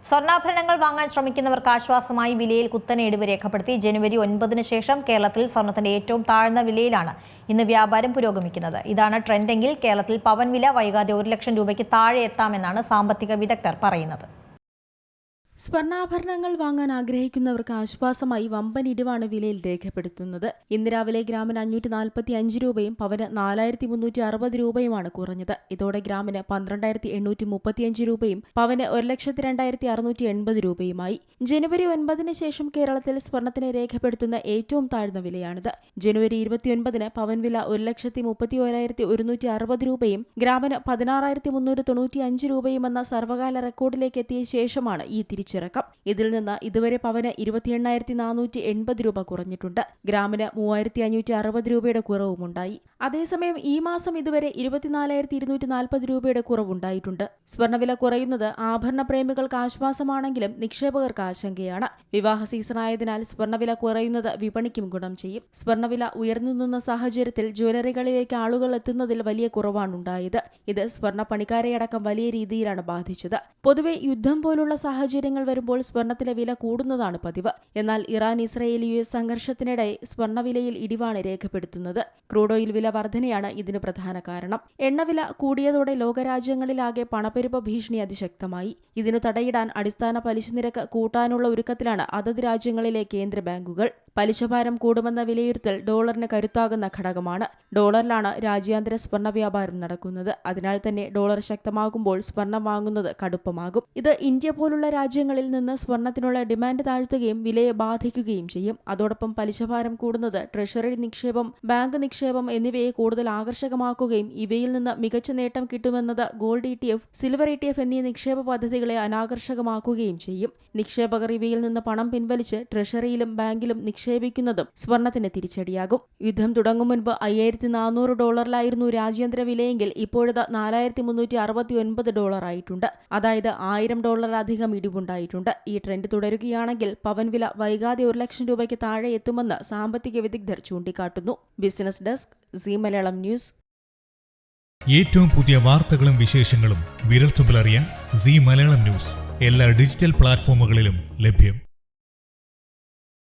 സ്വർണ്ണാഭരണങ്ങൾ വാങ്ങാൻ ശ്രമിക്കുന്നവർക്ക് ആശ്വാസമായി വിലയിൽ കുത്തനെ ഇടിവ് രേഖപ്പെടുത്തി. ജനുവരി 9 ശേഷം കേരളത്തിൽ സ്വർണ്ണത്തിന്റെ ഏറ്റവും താഴ്ന്ന വിലയിലാണ് ഇന്ന് വ്യാപാരം പുരോഗമിക്കുന്നത്. ഇതാണ് ട്രെൻഡെങ്കിൽ കേരളത്തിൽ പവൻ വില വൈകാതെ 1 ലക്ഷം രൂപയ്ക്ക് താഴെ എത്താമെന്നാണ് സാമ്പത്തിക വിദഗ്ധർ പറയുന്നത്. സ്വർണ്ണാഭരണങ്ങൾ വാങ്ങാൻ ആഗ്രഹിക്കുന്നവർക്ക് ആശ്വാസമായി വമ്പൻ ഇടിവാണ് വിലയിൽ രേഖപ്പെടുത്തുന്നത്. ഇന്ന് രാവിലെ ഗ്രാമിന് 545 രൂപയും പവന് 4360 രൂപയുമാണ് കുറഞ്ഞത്. ഇതോടെ ഗ്രാമിന് 12835 രൂപയും പവന് 1,02,680 രൂപയുമായി. ജനുവരി 9 ശേഷം കേരളത്തിൽ സ്വർണ്ണത്തിന് രേഖപ്പെടുത്തുന്ന ഏറ്റവും താഴ്ന്ന വിലയാണിത്. ജനുവരി 29 പവൻ വില 1,31,160 രൂപയും ഗ്രാമിന് 16,395 രൂപയുമെന്ന സർവകാല റെക്കോർഡിലേക്ക് എത്തിയ ശേഷമാണ് ഈ തിരിച്ചിറക്കം. ഇതിൽ നിന്ന് ഇതുവരെ പവന് 28,480 രൂപ കുറഞ്ഞിട്ടുണ്ട്. ഗ്രാമിന് 3,560 രൂപയുടെ കുറവുമുണ്ടായി. അതേസമയം ഈ മാസം ഇതുവരെ 24,240 രൂപയുടെ കുറവുണ്ടായിട്ടുണ്ട്. സ്വർണ്ണവില കുറയുന്നത് ആഭരണ പ്രേമികൾക്ക് ആശ്വാസമാണെങ്കിലും നിക്ഷേപകർക്ക് ആശങ്കയാണ്. വിവാഹ സീസണായതിനാൽ സ്വർണ്ണവില കുറയുന്നത് വിപണിക്കും ഗുണം ചെയ്യും. സ്വർണ്ണവില ഉയർന്നു നിന്ന സാഹചര്യത്തിൽ ജ്വല്ലറികളിലേക്ക് ആളുകൾ എത്തുന്നതിൽ വലിയ കുറവാണുണ്ടായത്. ഇത് സ്വർണ്ണ പണിക്കാരെയടക്കം വലിയ രീതിയിലാണ് ബാധിച്ചത്. പൊതുവെ യുദ്ധം പോലുള്ള സാഹചര്യങ്ങൾ വരുമ്പോൾ സ്വർണ്ണത്തിലെ വില കൂടുന്നതാണ് പതിവ്. എന്നാൽ ഇറാൻ ഇസ്രയേൽ US സംഘർഷത്തിനിടെ സ്വർണ്ണവിലയിൽ ഇടിവാണ് രേഖപ്പെടുത്തുന്നത്. ക്രൂഡ് ഓയിൽ വില വർധനയാണ് ഇതിന് പ്രധാന കാരണം. എണ്ണവില കൂടിയതോടെ ലോകരാജ്യങ്ങളിലാകെ പണപ്പെരുപ്പ ഭീഷണി അതിശക്തമായി. ഇതിനു തടയിടാൻ അടിസ്ഥാന പലിശ നിരക്ക് കൂട്ടാനുള്ള ഒരുക്കത്തിലാണ് അതത് രാജ്യങ്ങളിലെ കേന്ദ്ര ബാങ്കുകൾ. പലിശഭാരം കൂടുമെന്ന വിലയിരുത്തൽ ഡോളറിന് കരുത്താകുന്ന ഘടകമാണ്. ഡോളറിലാണ് രാജ്യാന്തര സ്വർണ്ണ വ്യാപാരം നടക്കുന്നത്. അതിനാൽ തന്നെ ഡോളർ ശക്തമാകുമ്പോൾ സ്വർണം വാങ്ങുന്നത് കടുപ്പമാകും. ഇത് ഇന്ത്യ പോലുള്ള രാജ്യങ്ങളിൽ നിന്ന് സ്വർണത്തിനുള്ള ഡിമാൻഡ് താഴ്ത്തുകയും വിലയെ ബാധിക്കുകയും ചെയ്യും. അതോടൊപ്പം പലിശഭാരം കൂടുന്നത് ട്രഷറി നിക്ഷേപം, ബാങ്ക് നിക്ഷേപം എന്നിവയെ കൂടുതൽ ആകർഷകമാക്കുകയും ഇവയിൽ നിന്ന് മികച്ച നേട്ടം കിട്ടുമെന്നത് ഗോൾഡ് ETF, സിൽവർ ETF എന്നീ നിക്ഷേപ പദ്ധതികളെ അനാകർഷകമാക്കുകയും ചെയ്യും. നിക്ഷേപകർ ഇവയിൽ നിന്ന് പണം പിൻവലിച്ച് ട്രഷറിയിലും ബാങ്കിലും നിക്ഷേപിക്കുന്നതും സ്വർണത്തിന് തിരിച്ചടിയാകും. യുദ്ധം തുടങ്ങും മുൻപ് $5,400 രാജ്യാന്തര വിലയെങ്കിൽ ഇപ്പോഴത് $4,369 ആയിട്ടുണ്ട്. അതായത് $1,000 അധികം ഇടിവുണ്ടായിട്ടുണ്ട്. ഈ ട്രെൻഡ് തുടരുകയാണെങ്കിൽ പവൻ വില വൈകാതെ 1 ലക്ഷം രൂപയ്ക്ക് താഴെ എത്തുമെന്ന് സാമ്പത്തിക വിദഗ്ധർ ചൂണ്ടിക്കാട്ടുന്നു. Business desk, Zee Malayalam news. ഏറ്റവും പുതിയ വാർത്തകളും വിശേഷങ്ങളും വിരൽത്തുമ്പിലറിയാൻ സീ മലയാളം ന്യൂസ് എല്ലാ ഡിജിറ്റൽ പ്ലാറ്റ്ഫോമുകളിലും ലഭ്യം.